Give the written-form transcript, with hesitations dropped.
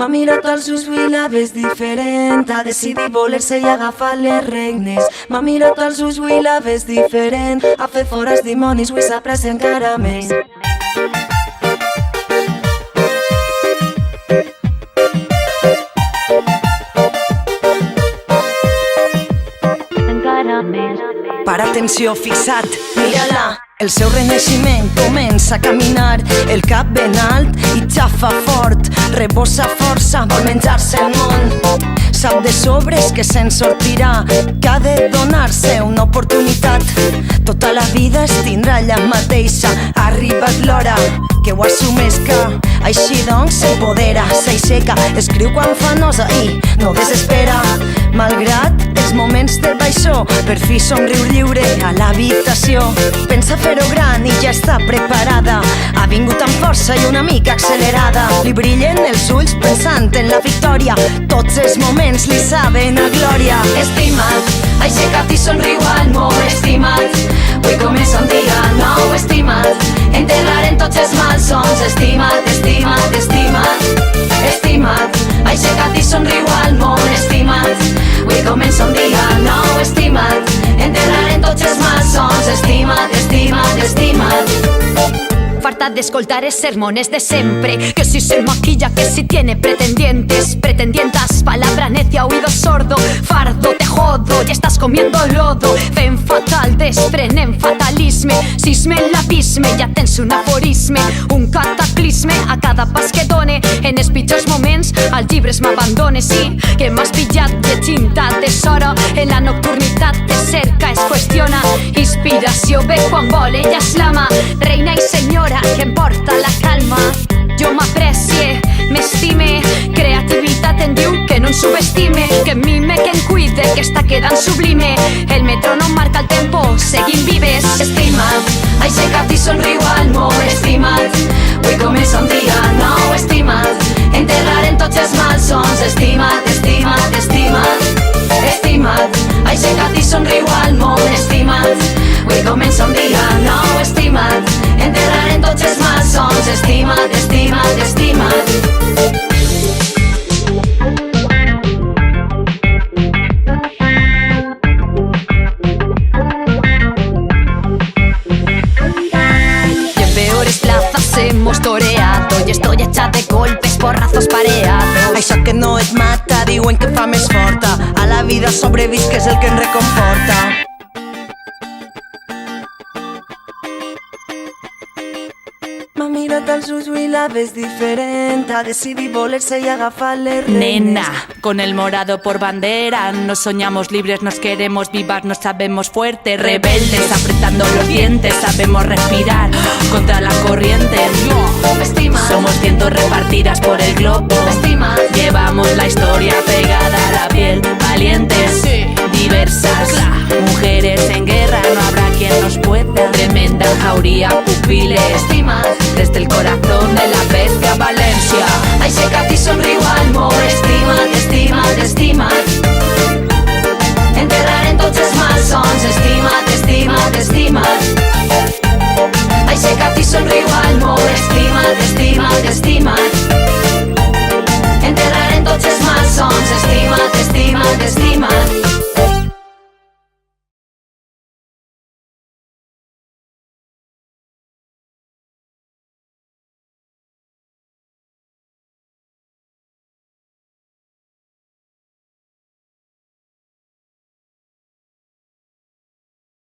M'ha mirat als ulls i la ves diferent. Ha decidit voler-se i agafar les regnes. M'ha mirat als ulls i la ves diferent. Ha fet fora els dimonis i s'aprecia encara més. Para atenció, fixat, mira-la. El seu renaixement comença a caminar, el cap ben alt i xafa fort, rebossa força, vol menjar-se el món. Sap de sobres que se'n sortirà, que ha de donar-se una oportunitat. Tota la vida es tindrà allà mateixa, ha arribat l'hora que ho assumesca. Així doncs s'empodera, s'aixeca, escriu quan fa nosa i no desespera. Malgrat els moments de baixó, per fi somriu lliure a l'habitació. Pensa fer-ho gran i ja està preparada, ha vingut amb força i una mica accelerada. Li brillen els ulls pensant en la victòria, tots els moments li saben a glòria. Estimat, aixeca't i somriu al món. Estimat, avui comença un dia nou. Estimat, enterrarem tots els malsons. Estimat, estimat, estimat. Estimat, aixeca't i somriu al món. Estimat, avui comença un dia nou. Estimat, enterrarem tots els malsons. Estimat, estimat, estimat. Farta de escoltar es sermones de siempre, que si se maquilla, que si tiene pretendientes, pretendientas, palabra necia, oído sordo, fardo, te jodo, ya estás comiendo lodo. Fem fatal, desprenen fatalisme, sisme en l'abisme, ja tens un aforisme, un cataclisme a cada pas que done. En els pitjors moments als llibres m'abandone, sí, que m'has pillat llegint a tesoro. En la nocturnitat te cerca, es qüestiona, inspiració ve quan vol, ella és l'ama, reina i senyora que em porta la calma. Jo m'aprecie, m'estime, creativitat em diu que no em subestime, que em mime, que em cuide, que està quedant sublime. El metrònom marca el tempo, seguim vives. Estimat, aixeca't i somriu al món. Estimat, avui comença un dia nou. Estimat, enterrarem tots els malsons. Estimat, estimat, estimat. Estimat, aixeca't i somriu al món. Estimat, avui comença un dia nou. Estimat, enterrarem tots els malsons. Estimat, estimat, estimat. Hemos toreado y estoy hecha de golpes, porrazos pareados. Això que no et mata, diuen que fa més forta. A la vida sobrevisc, que és el que ens reconforta. M'ha mirat als ulls i la ves diferent. Ha decidit voler-se y agafar les regnes. Nena, con el morado por bandera, nos soñamos libres, nos queremos vivas, nos sabemos fuertes, rebeldes, apretando los dientes, sabemos respirar contra la corriente. Estima, somos cientos repartidas por el globo. Estima, llevamos la historia pegada a la piel, valientes, diversas, mujeres en guerra, no habrá quien nos pueda. Tremenda jauría, pupiles, estima, desde el corazón de la bestia Valencia. aixeca't i somriu al món. Estimat, estimat, estimat.